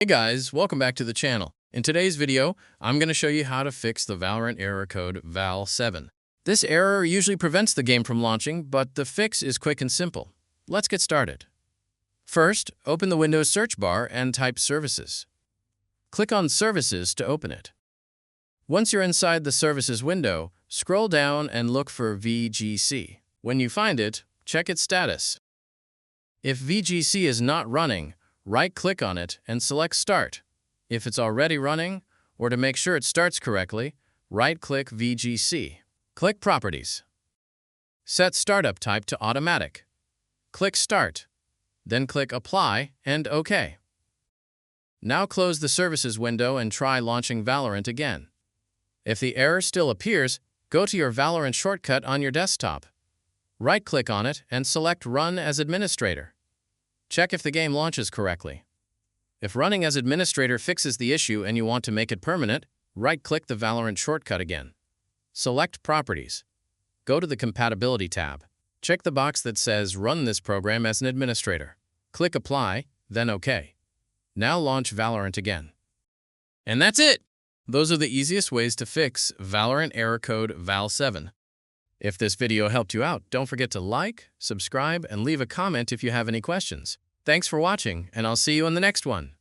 Hey guys, welcome back to the channel. In today's video, I'm going to show you how to fix the Valorant error code VAL7. This error usually prevents the game from launching, but the fix is quick and simple. Let's get started. First, open the Windows search bar and type Services. Click on Services to open it. Once you're inside the Services window, scroll down and look for VGC. When you find it, check its status. If VGC is not running, right-click on it and select Start. If it's already running, or to make sure it starts correctly, right-click VGC. Click Properties. Set Startup Type to Automatic. Click Start. Then click Apply and OK. Now close the Services window and try launching Valorant again. If the error still appears, go to your Valorant shortcut on your desktop. Right-click on it and select Run as Administrator. Check if the game launches correctly. If running as administrator fixes the issue and you want to make it permanent, right-click the Valorant shortcut again. Select Properties. Go to the Compatibility tab. Check the box that says Run this program as an administrator. Click Apply, then OK. Now launch Valorant again. And that's it! Those are the easiest ways to fix Valorant error code VAL7. If this video helped you out, don't forget to like, subscribe, and leave a comment if you have any questions. Thanks for watching, and I'll see you in the next one.